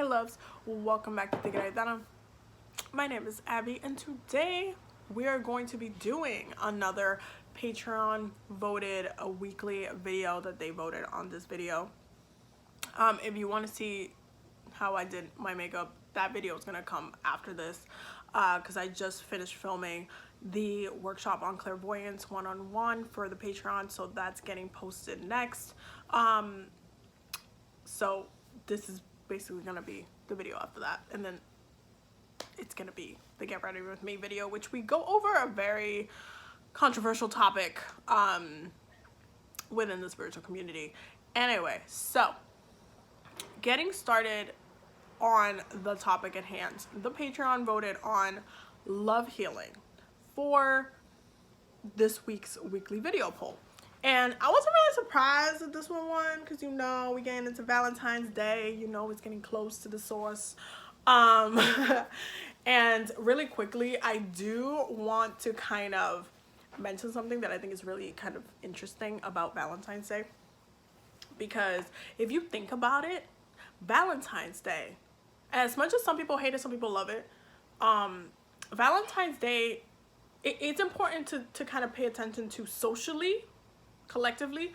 Hey loves, welcome back to TigeraGitana. My name is Abby and today we are going to be doing another Patreon voted a weekly video that they voted on this video. If you want to see how I did my makeup, that video is going to come after this because I just finished filming the workshop on clairvoyance one-on-one for the Patreon, so that's getting posted next. So this is basically gonna be the video after that, and then it's gonna be the get ready with me video, which we go over a very controversial topic within the spiritual community. Anyway, so getting started on the topic at hand, the Patreon voted on love healing for this week's weekly video poll. And I wasn't really surprised that this one won because, you know, we getting into Valentine's Day. You know, it's getting close to the source. And really quickly, I do want to kind of mention something that I think is really kind of interesting about Valentine's Day. Because if you think about it, Valentine's Day, as much as some people hate it, some people love it, Valentine's Day, it's important to kind of pay attention to socially, collectively,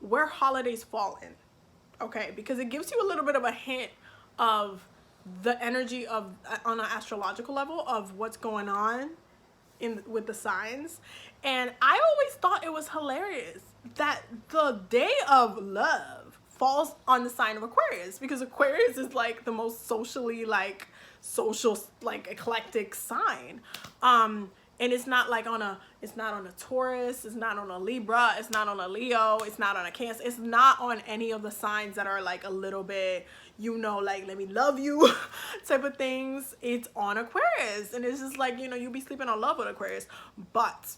where holidays fall in, okay? Because it gives you a little bit of a hint of the energy of, on an astrological level, of what's going on with the signs. And I always thought it was hilarious that the day of love falls on the sign of Aquarius, because Aquarius is like the most socially eclectic sign. And it's not like it's not on a Taurus, it's not on a Libra, it's not on a Leo, it's not on a Cancer, it's not on any of the signs that are like a little bit, you know, like let me love you type of things. It's on Aquarius, and it's just like, you know, you be sleeping on love with Aquarius. But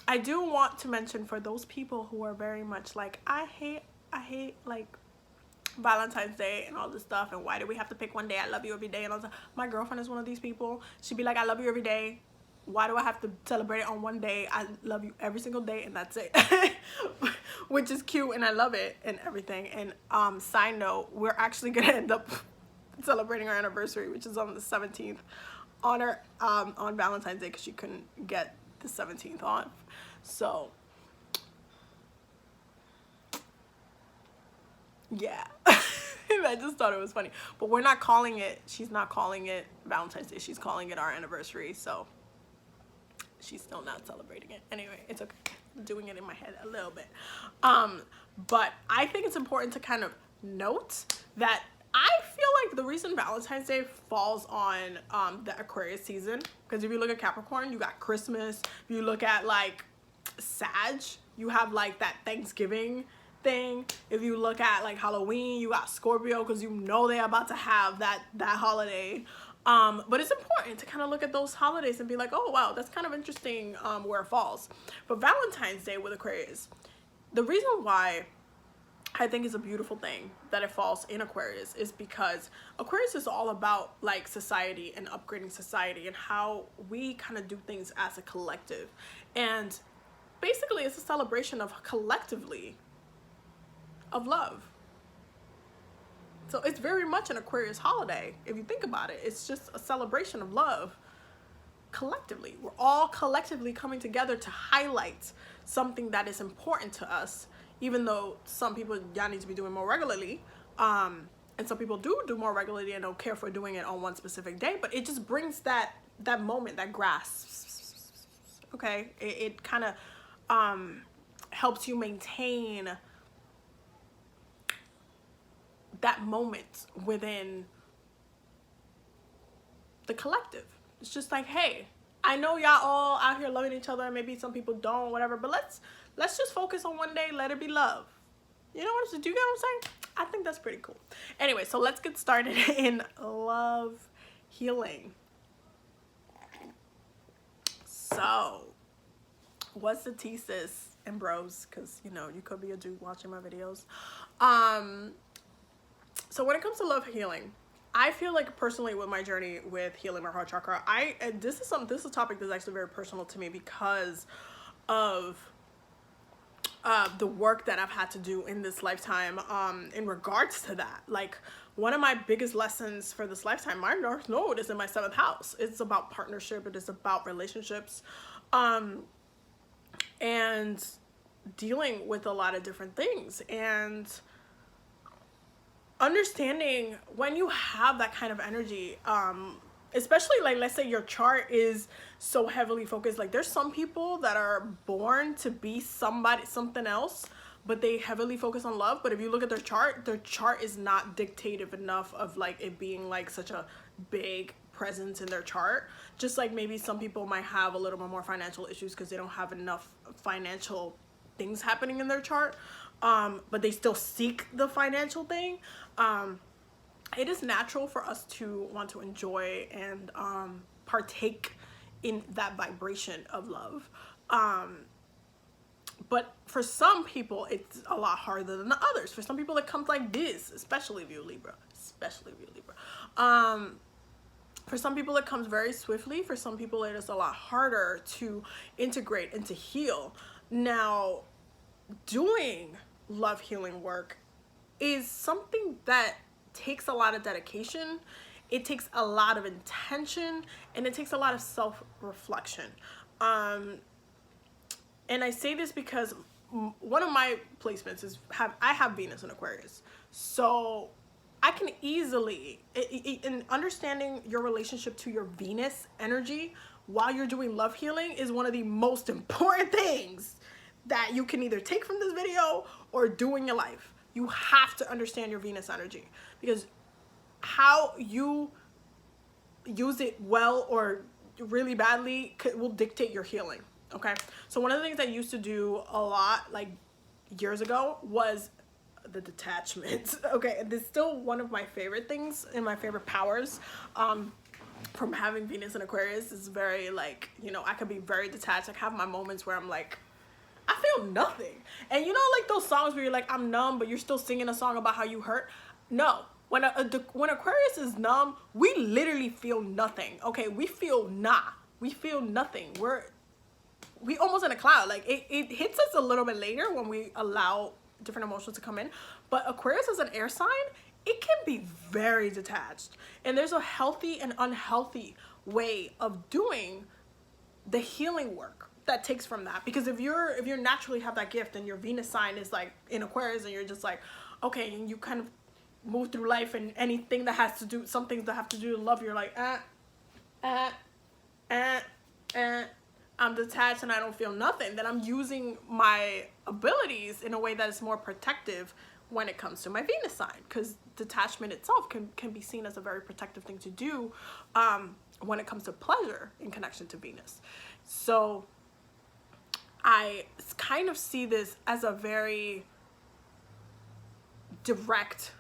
I do want to mention, for those people who are very much like, I hate like Valentine's Day and all this stuff, and why do we have to pick one day, I love you every day and all that. My girlfriend is one of these people. She'd be like, I love you every day. Why do I have to celebrate it on one day? I love you every single day, and that's it. Which is cute, and I love it and everything. And side note, we're actually gonna end up celebrating our anniversary, which is on the 17th, on Valentine's Day, because she couldn't get the 17th off. So yeah. I just thought it was funny. But we're not calling it, she's not calling it Valentine's Day, she's calling it our anniversary. So she's still not celebrating it. Anyway, it's okay. I'm doing it in my head a little bit. But I think it's important to kind of note that I feel like the reason Valentine's Day falls on the Aquarius season, because if you look at Capricorn, you got Christmas. If you look at like Sag, you have like that Thanksgiving thing. If you look at like Halloween, you got Scorpio, because you know they're about to have that holiday. But it's important to kind of look at those holidays and be like, oh wow, that's kind of interesting where it falls. But Valentine's Day with Aquarius, the reason why I think it's a beautiful thing that it falls in Aquarius is because Aquarius is all about like society and upgrading society and how we kind of do things as a collective. And basically it's a celebration of collectively of love. So it's very much an Aquarius holiday. If you think about it, it's just a celebration of love collectively. We're all collectively coming together to highlight something that is important to us, even though some people, y'all need to be doing more regularly. And some people do more regularly and don't care for doing it on one specific day, but it just brings that moment, that grasp, okay? It kind of helps you maintain that moment within the collective. It's just like, hey, I know y'all all out here loving each other, maybe some people don't, whatever, but let's just focus on one day, let it be love. You know what, do you get what I'm saying? I think that's pretty cool. Anyway, so let's get started in love healing. So what's the tea, sis and bros? Because, you know, you could be a dude watching my videos. So when it comes to love healing, I feel like personally with my journey with healing my heart chakra, this is a topic that's actually very personal to me because of the work that I've had to do in this lifetime in regards to that. Like, one of my biggest lessons for this lifetime, my North Node is in my 7th house. It's about partnership. It is about relationships, and dealing with a lot of different things, and understanding when you have that kind of energy, especially like, let's say your chart is so heavily focused, like there's some people that are born to be something else, but they heavily focus on love. But if you look at their chart is not dictative enough of like it being like such a big presence in their chart. Just like maybe some people might have a little bit more financial issues because they don't have enough financial things happening in their chart, but they still seek the financial thing. It is natural for us to want to enjoy and partake in that vibration of love, but for some people it's a lot harder than others. For some people it comes like this, especially if you're Libra. For some people it comes very swiftly. For some people it is a lot harder to integrate and to heal. Now, doing love healing work is something that takes a lot of dedication. It takes a lot of intention, and it takes a lot of self-reflection. And I say this because one of my placements is I have Venus in Aquarius, so I can easily, in understanding your relationship to your Venus energy while you're doing love healing is one of the most important things that you can either take from this video or do in your life. You have to understand your Venus energy, because how you use it well or really badly will dictate your healing. Okay, so one of the things I used to do a lot like years ago was the detachment. Okay, and this is still one of my favorite things and my favorite powers from having Venus in Aquarius. Is very like, you know, I could be very detached. I have my moments where I'm like, I feel nothing. And you know, like those songs where you're like, I'm numb, but you're still singing a song about how you hurt. No, when Aquarius is numb, we literally feel nothing. Okay, we feel we feel nothing. We almost in a cloud. Like it hits us a little bit later when we allow different emotions to come in. But Aquarius is an air sign. It can be very detached, and there's a healthy and unhealthy way of doing the healing work that takes from that. Because if you're naturally have that gift and your Venus sign is like in Aquarius, and you're just like, okay, and you kind of move through life, and anything that has to do, some things that have to do with love, you're like, I'm detached and I don't feel nothing, then I'm using my abilities in a way that is more protective when it comes to my Venus sign, because detachment itself can be seen as a very protective thing to do when it comes to pleasure in connection to Venus. So I kind of see this as a very direct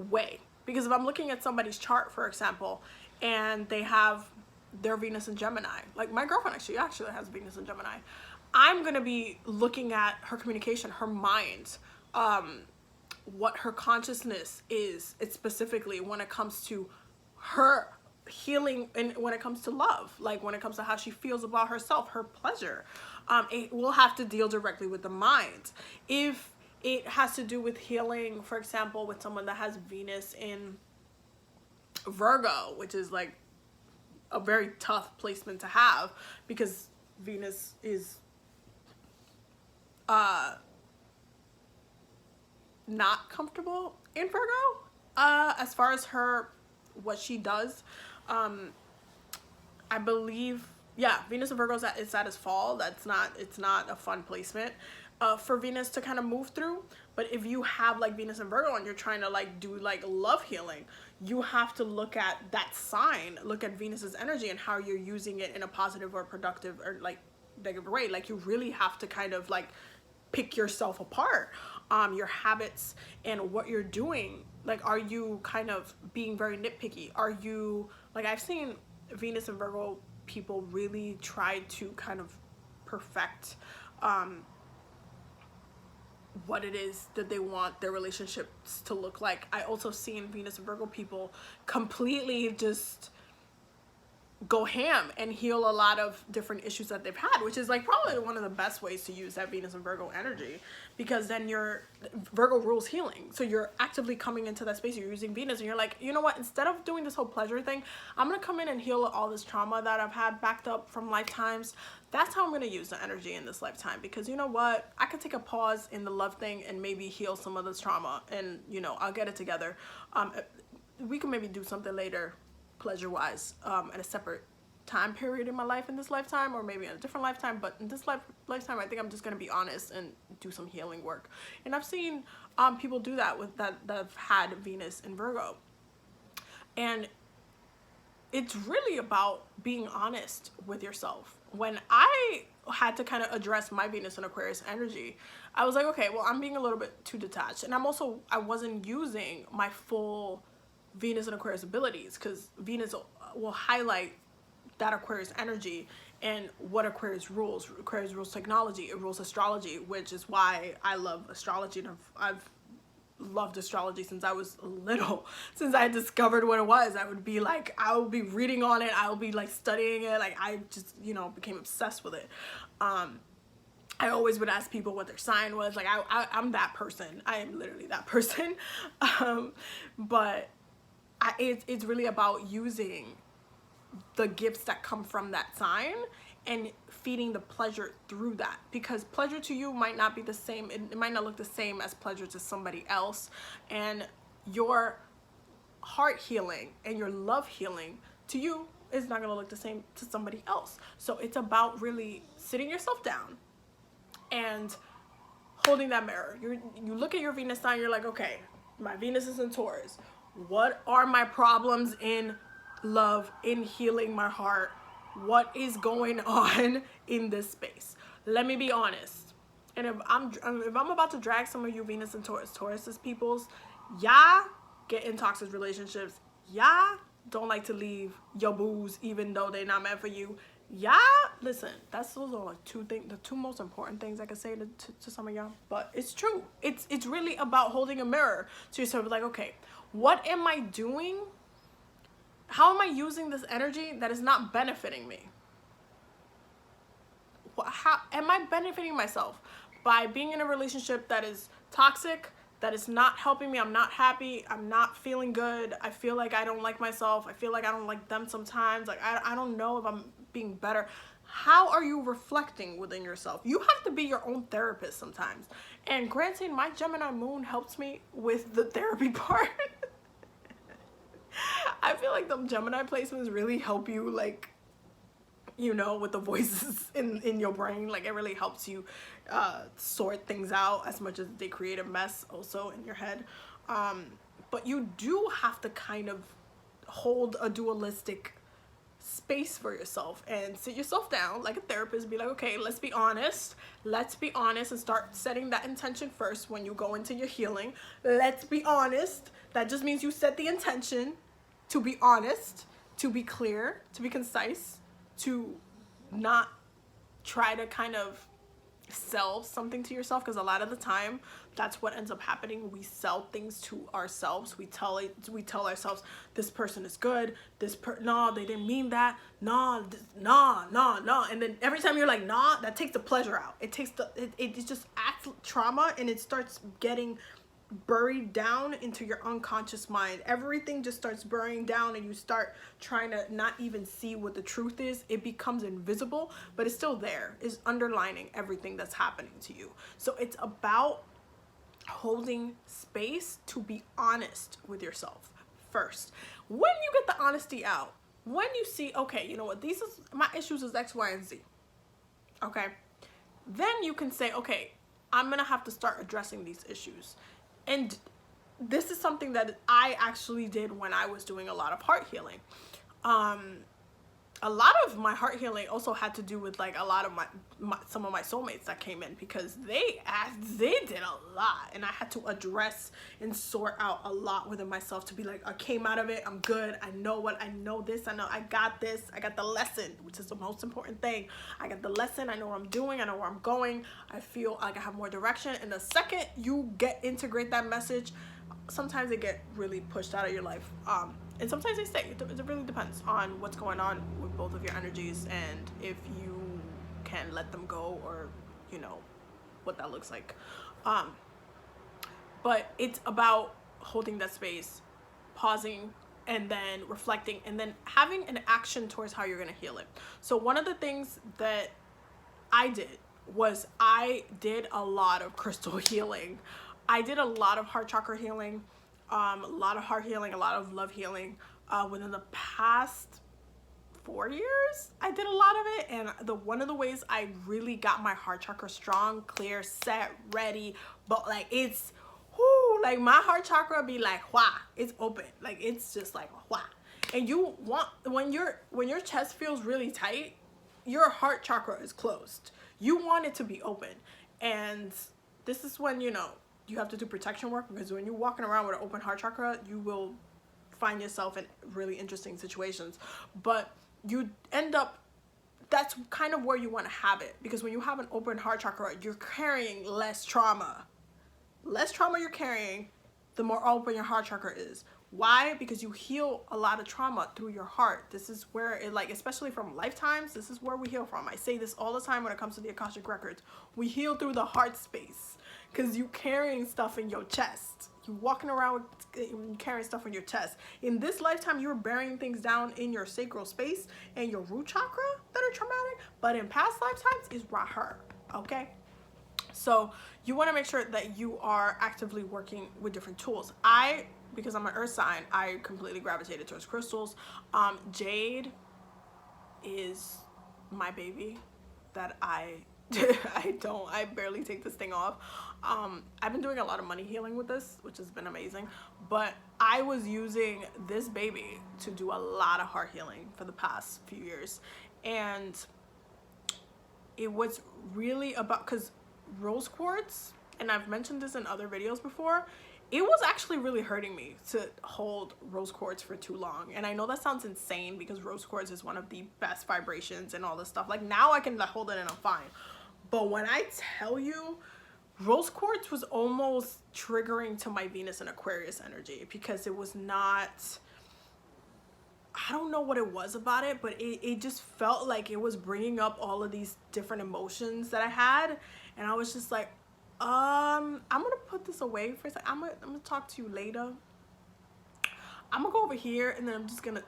way, because if I'm looking at somebody's chart, for example, and they have their Venus in Gemini, like my girlfriend actually has Venus in Gemini, I'm gonna be looking at her communication, her mind, what her consciousness is. It's specifically when it comes to her healing, and when it comes to love, like when it comes to how she feels about herself, her pleasure. It will have to deal directly with the mind. If it has to do with healing, for example, with someone that has Venus in Virgo, which is like a very tough placement to have, because Venus is not comfortable in Virgo as far as what she does. I believe, yeah, Venus in Virgo is at its fall. It's not a fun placement for Venus to kind of move through. But if you have like Venus in Virgo and you're trying to like do like love healing, you have to look at that sign, look at Venus's energy and how you're using it in a positive or productive or like negative way. Like you really have to kind of like pick yourself apart, your habits and what you're doing. Like, are you kind of being very nitpicky? Are you, like, I've seen Venus and Virgo people really try to kind of perfect what it is that they want their relationships to look like. I also seen Venus and Virgo people completely just go ham and heal a lot of different issues that they've had, which is like probably one of the best ways to use that Venus and Virgo energy, because then Virgo rules healing. So you're actively coming into that space, you're using Venus, and you're like, you know what, instead of doing this whole pleasure thing, I'm gonna come in and heal all this trauma that I've had backed up from lifetimes. That's how I'm gonna use the energy in this lifetime, because you know what, I could take a pause in the love thing and maybe heal some of this trauma, and you know, I'll get it together. We can maybe do something later pleasure wise at a separate time period in my life in this lifetime, or maybe in a different lifetime, but in this lifetime I think I'm just going to be honest and do some healing work. And I've seen people do that with that have had Venus in Virgo, and it's really about being honest with yourself. When I had to kind of address my Venus and Aquarius energy, I was like, okay, well, I'm being a little bit too detached, and I wasn't using my full Venus and Aquarius abilities, because Venus will highlight that Aquarius energy and what Aquarius rules. Aquarius rules technology, it rules astrology, which is why I love astrology, and I've loved astrology since I was little. Since I discovered what it was, I would be like, I would be reading on it, I would be like studying it, like I just, you know, became obsessed with it. I always would ask people what their sign was. Like I'm that person. I am literally that person. But it's really about using the gifts that come from that sign and feeding the pleasure through that, because pleasure to you might not be the same, it might not look the same as pleasure to somebody else, and your heart healing and your love healing to you is not going to look the same to somebody else. So it's about really sitting yourself down and holding that mirror. You look at your Venus sign, you're like, okay, my Venus is in Taurus. What are my problems in love, in healing my heart? What is going on in this space? Let me be honest. And if I'm about to drag some of you Venus and Taurus peoples, y'all get in toxic relationships. Y'all don't like to leave your boos even though they're not meant for you. Yeah, listen, those are like the two most important things I could say to some of y'all, but it's true. It's really about holding a mirror to yourself, like, okay, what am I doing? How am I using this energy that is not benefiting me? How am I benefiting myself by being in a relationship that is toxic, that is not helping me? I'm not happy, I'm not feeling good, I feel like I don't like myself, I feel like I don't like them sometimes, like I don't know if I'm being better. How are you reflecting within yourself? You have to be your own therapist sometimes. And granted, my Gemini moon helps me with the therapy part. I feel like the Gemini placements really help you, like, you know, with the voices in your brain. Like, it really helps you sort things out as much as they create a mess also in your head. But you do have to kind of hold a dualistic space for yourself and sit yourself down like a therapist, be like, okay, let's be honest, and start setting that intention first when you go into your healing. Let's be honest. That just means you set the intention to be honest, to be clear, to be concise, to not try to kind of sell something to yourself, because a lot of the time that's what ends up happening. We sell things to ourselves. We tell ourselves, this person is good, no, they didn't mean that, nah, and then every time you're like, nah, that takes the pleasure out. It just adds trauma, and it starts getting buried down into your unconscious mind. Everything just starts burying down, and you start trying to not even see what the truth is. It becomes invisible, but it's still there. It's underlining everything that's happening to you. So it's about holding space to be honest with yourself first. When you get the honesty out, when you see, okay, you know what, my issues is X, Y, and Z, okay, then you can say, okay, I'm gonna have to start addressing these issues. And this is something that I actually did when I was doing a lot of heart healing. A lot of my heart healing also had to do with like a lot of some of my soulmates that came in, because they did a lot, and I had to address and sort out a lot within myself to be like, I came out of it, I'm good, I know this, I know I got this, I got the lesson, which is the most important thing. I got the lesson, I know what I'm doing, I know where I'm going, I feel like I have more direction. And the second you integrate that message, sometimes it get really pushed out of your life. And sometimes they stay. It really depends on what's going on with both of your energies and if you can let them go, or you know what that looks like. um but it's about holding that space, pausing, and then reflecting, and then having an action towards how you're going to heal it. So one of the things that I did was I did a lot of crystal healing. I did a lot of heart chakra healing, a lot of heart healing, a lot of love healing. Within the past 4 years, I did a lot of it, and one of the ways I really got my heart chakra strong, clear, set, ready, but like it's, whoo, like my heart chakra be like, wah, it's open, like it's just like wah. And you want, when your chest feels really tight, your heart chakra is closed. You want it to be open, and this is when you have to do protection work, because when you're walking around with an open heart chakra, you will find yourself in really interesting situations. But you end up, that's kind of where you want to have it, because when you have an open heart chakra, you're carrying less trauma. Less trauma you're carrying, the more open your heart chakra is. Why? Because you heal a lot of trauma through your heart. This is where it, like, especially from lifetimes, this is where we heal from. I say this all the time when it comes to the Akashic Records. We heal through the heart space, because you carrying stuff in your chest. You walking around with, carrying stuff in your chest. In this lifetime, you're burying things down in your sacral space and your root chakra that are traumatic. But in past lifetimes, it's right here. Okay? So you want to make sure that you are actively working with different tools. Because I'm an earth sign, I completely gravitated towards crystals. Jade is my baby that I barely take this thing off. I've been doing a lot of money healing with this, which has been amazing, but I was using this baby to do a lot of heart healing for the past few years. And it was really about, because rose quartz, and I've mentioned this in other videos before, it was actually really hurting me to hold rose quartz for too long. And I know that sounds insane, because rose quartz is one of the best vibrations and all this stuff. Like, now I can hold it and I'm fine. But when I tell you, rose quartz was almost triggering to my Venus and Aquarius energy, because it was not, I don't know what it was about it, but it just felt like it was bringing up all of these different emotions that I had. And I was just like, I'm gonna put this away for a second. I'm gonna talk to you later. I'm gonna go over here, and then I'm just gonna,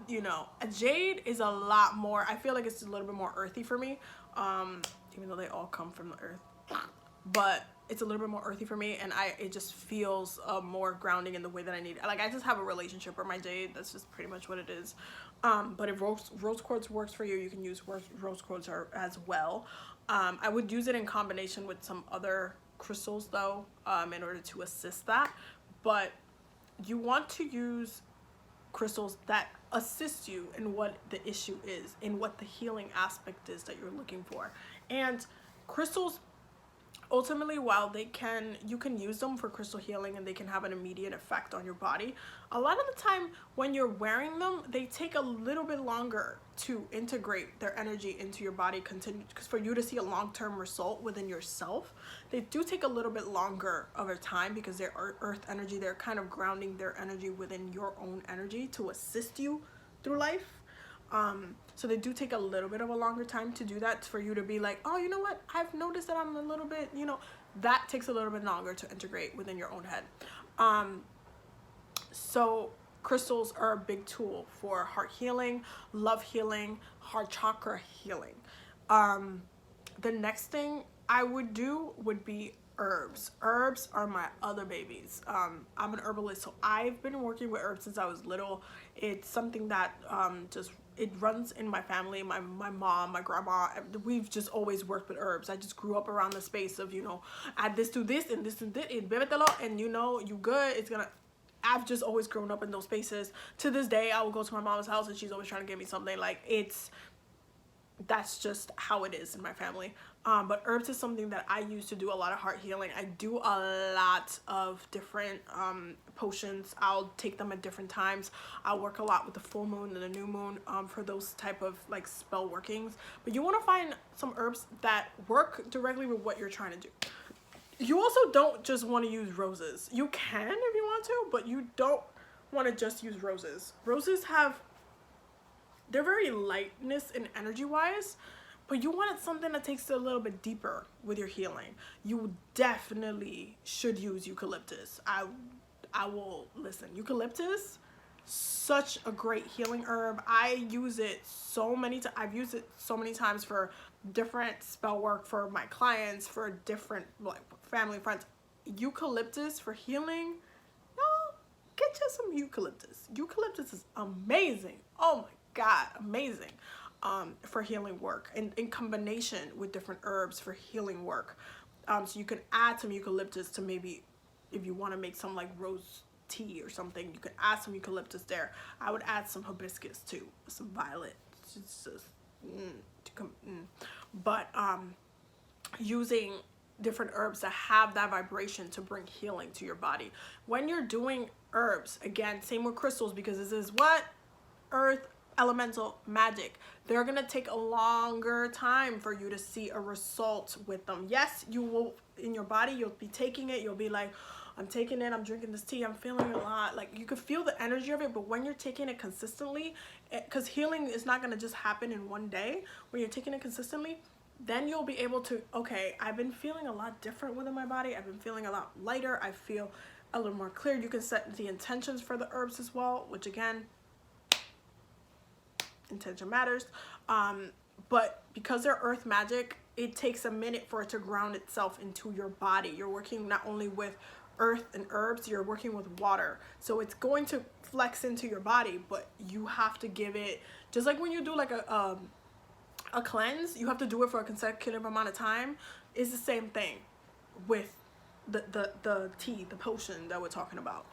a jade is a lot more, I feel like it's a little bit more earthy for me, even though they all come from the earth, but it's a little bit more earthy for me, and it just feels more grounding in the way that I need it. Like, I just have a relationship with my jade. That's just pretty much what it is. But if rose quartz works for you, you can use rose quartz as well. I would use it in combination with some other crystals though, in order to assist that. But you want to use crystals that assist you in what the issue is, in what the healing aspect is that you're looking for. And crystals, ultimately, while you can use them for crystal healing and they can have an immediate effect on your body, a lot of the time when you're wearing them, they take a little bit longer to integrate their energy into your body, because for you to see a long-term result within yourself, they do take a little bit longer of a time, because they're earth energy. They're kind of grounding their energy within your own energy to assist you through life. So they do take a little bit of a longer time to do that, for you to be like, oh, you know what, I've noticed that I'm a little bit, that takes a little bit longer to integrate within your own head. So crystals are a big tool for heart healing, love healing, heart chakra healing. The next thing I would do would be herbs. Herbs are my other babies. I'm an herbalist, so I've been working with herbs since I was little. It's something that it runs in my family. My mom, my grandma, we've just always worked with herbs. I just grew up around the space of, add this to this and this and this, and you good. I've just always grown up in those spaces. To this day, I will go to my mom's house and she's always trying to give me something. Like, that's just how it is in my family. But herbs is something that I use to do a lot of heart healing. I do a lot of different potions. I'll take them at different times. I'll work a lot with the full moon and the new moon for those type of like spell workings. But you want to find some herbs that work directly with what you're trying to do. You also don't just want to use roses. You can if you want to, but you don't want to just use roses. Roses have, they're very lightness and energy wise, but you wanted something that takes it a little bit deeper with your healing. You definitely should use eucalyptus. I will listen. Eucalyptus, such a great healing herb. I use it so many times. I've used it so many times for different spell work for my clients, for different like family friends. Eucalyptus for healing. No, get you some eucalyptus. Eucalyptus is amazing. Oh my God, amazing. For healing work and in combination with different herbs for healing work. So you can add some eucalyptus to maybe, if you want to make some like rose tea or something, you can add some eucalyptus there. I would add some hibiscus too, some violet. But using different herbs that have that vibration to bring healing to your body. When you're doing herbs, again, same with crystals, because this is what? Earth elemental magic. They're gonna take a longer time for you to see a result with them. Yes, you will, in your body, you'll be taking it, you'll be like, I'm taking it, I'm drinking this tea, I'm feeling a lot. Like, you could feel the energy of it, but when you're taking it consistently, because healing is not gonna just happen in one day, when you're taking it consistently, then you'll be able to, okay, I've been feeling a lot different within my body, I've been feeling a lot lighter, I feel a little more clear. You can set the intentions for the herbs as well, which again, intention matters. But because they're earth magic, it takes a minute for it to ground itself into your body. You're working not only with earth and herbs, you're working with water, so it's going to flex into your body, but you have to give it, just like when you do like a cleanse, you have to do it for a consecutive amount of time. It's the same thing with the tea, the potion that we're talking about.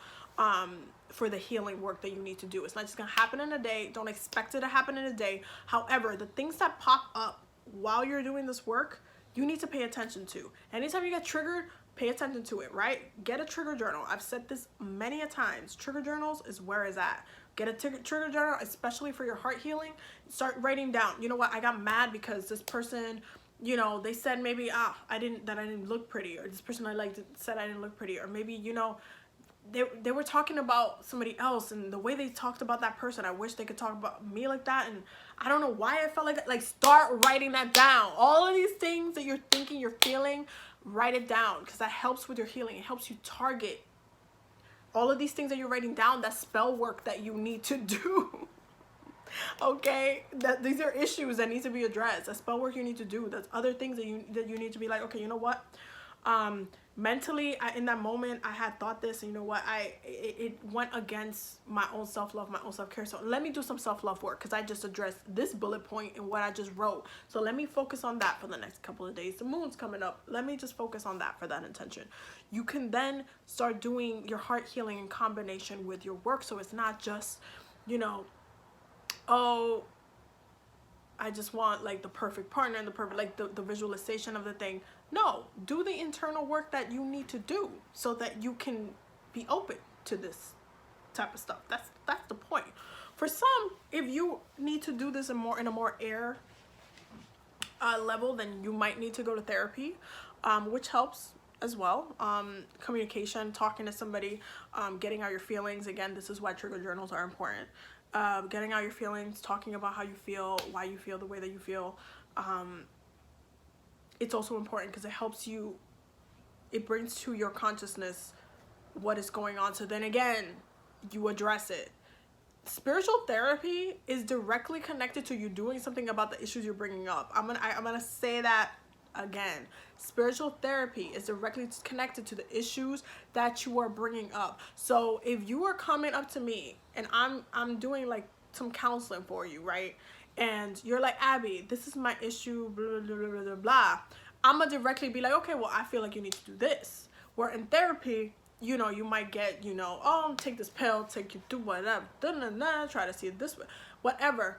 For the healing work that you need to do. It's not just gonna happen in a day. Don't expect it to happen in a day. However, the things that pop up while you're doing this work, you need to pay attention to. Anytime you get triggered, pay attention to it, right? Get a trigger journal. I've said this many a times. Trigger journals is where it's at. Get a trigger journal, especially for your heart healing. Start writing down, you know what, I got mad because this person, you know, they said maybe, I didn't look pretty, or this person I liked said I didn't look pretty, or maybe, you know, they were talking about somebody else, and the way they talked about that person, I wish they could talk about me like that, and I don't know why I felt like that. Like, start writing that down. All of these things that you're thinking, you're feeling, write it down, because that helps with your healing. It helps you target all of these things that you're writing down. That spell work that you need to do. Okay, that these are issues that need to be addressed. That spell work you need to do. That's other things that you need to be like, okay, you know what, mentally, in that moment, I had thought this, and you know what, it went against my own self-love, my own self-care. So let me do some self-love work, because I just addressed this bullet point in what I just wrote. So let me focus on that for the next couple of days. The moon's coming up. Let me just focus on that for that intention. You can then start doing your heart healing in combination with your work. So it's not just, you know, oh, I just want like the perfect partner and the perfect, like the visualization of the thing. No, do the internal work that you need to do so that you can be open to this type of stuff. That's the point. For some, if you need to do this in a more air level, then you might need to go to therapy, which helps as well. Communication, talking to somebody, getting out your feelings. Again, this is why trigger journals are important. Getting out your feelings, talking about how you feel, why you feel the way that you feel. It's also important because it helps you, it brings to your consciousness what is going on. So then again, you address it. Spiritual therapy is directly connected to you doing something about the issues you're bringing up. I'm gonna say that again. Spiritual therapy is directly connected to the issues that you are bringing up. So if you are coming up to me and I'm doing like some counseling for you, right? And you're like, Abby, this is my issue, blah, blah, blah, blah, blah. I'm gonna directly be like, okay, well, I feel like you need to do this. Where in therapy, you know, you might get, you know, oh, take this pill, take you through whatever, try to see it this way, whatever.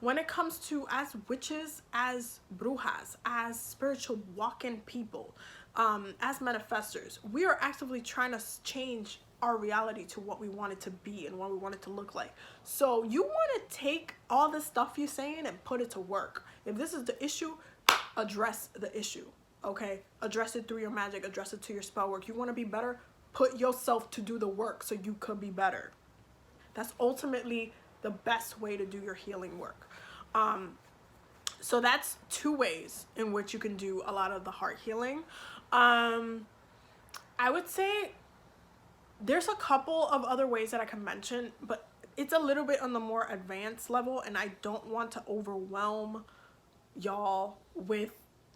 When it comes to as witches, as brujas, as spiritual walk-in people, as manifestors, we are actively trying to change our reality to what we want it to be and what we want it to look like. So you want to take all the stuff you're saying and put it to work. If this is the issue, address the issue, okay? Address it through your magic, address it to your spell work. You want to be better, put yourself to do the work so you could be better. That's ultimately the best way to do your healing work. So that's 2 ways in which you can do a lot of the heart healing. I would say there's a couple of other ways that I can mention, but it's a little bit on the more advanced level, and I don't want to overwhelm y'all with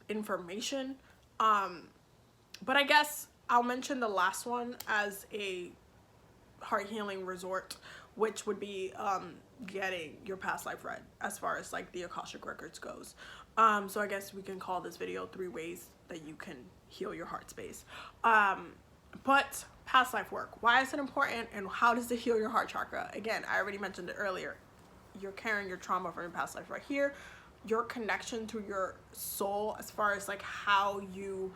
information. But I guess I'll mention the last one as a heart healing resort, which would be getting your past life read as far as like the Akashic records goes. So I guess we can call this video 3 ways that you can heal your heart space. But past life work, why is it important, and how does it heal your heart chakra? Again, I already mentioned it earlier. You're carrying your trauma from your past life right here. Your connection to your soul, as far as like how you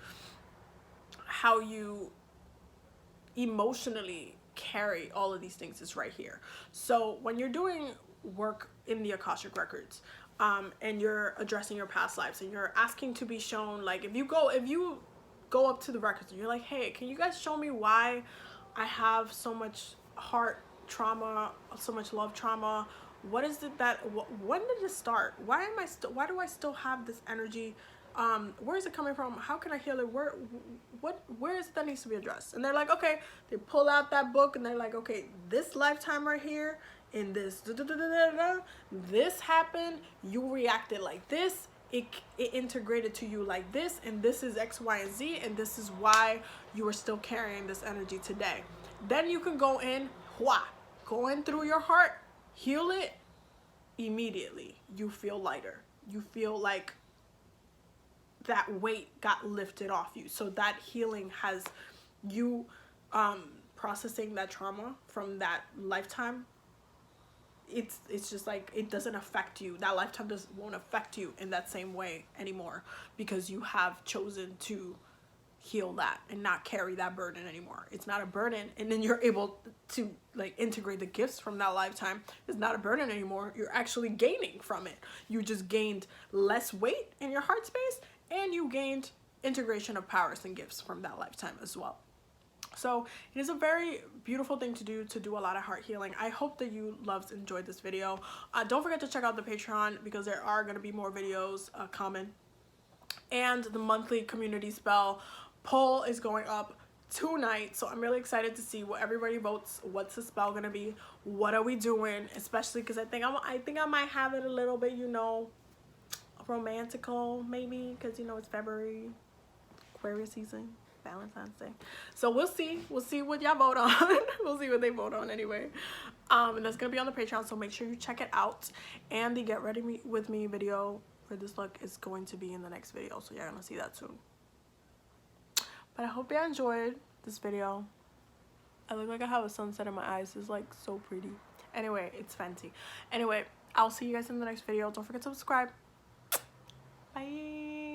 emotionally carry all of these things, is right here. So when you're doing work in the Akashic records, and you're addressing your past lives, and you're asking to be shown, like if you go up to the records and you're like, hey, can you guys show me why I have so much heart trauma, so much love trauma? What is it that, when did it start? Why do I still have this energy? Where is it coming from? How can I heal it? Where is it that needs to be addressed? And they're like, okay, they pull out that book and they're like, okay, this lifetime right here, in this this happened, you reacted like this, it integrated to you like this, and this is X, Y, and Z, and this is why you are still carrying this energy today. Then you can go in, go in through your heart, heal it. Immediately you feel lighter. You feel like that weight got lifted off you. So that healing has you processing that trauma from that lifetime. It's just like, it doesn't affect you. That lifetime won't affect you in that same way anymore, because you have chosen to heal that and not carry that burden anymore. It's not a burden, and then you're able to like integrate the gifts from that lifetime. It's not a burden anymore. You're actually gaining from it. You just gained less weight in your heart space, and you gained integration of powers and gifts from that lifetime as well. So it is a very beautiful thing to do a lot of heart healing. I hope that you enjoyed this video. Don't forget to check out the Patreon, because there are going to be more videos coming. And the monthly community spell poll is going up tonight, so I'm really excited to see what everybody votes. What's the spell gonna be? What are we doing? Especially because I think I might have it a little bit, you know, romantical, maybe, because you know it's February, Aquarius season, Valentine's Day. So we'll see what y'all vote on. We'll see what they vote on anyway. And that's gonna be on the Patreon, so make sure you check it out. And the get ready with me video for this look is going to be in the next video, so you're gonna see that soon. But I hope you enjoyed this video. I look like I have a sunset in my eyes. It's like so pretty. Anyway, it's fancy. Anyway, I'll see you guys in the next video. Don't forget to subscribe. Bye.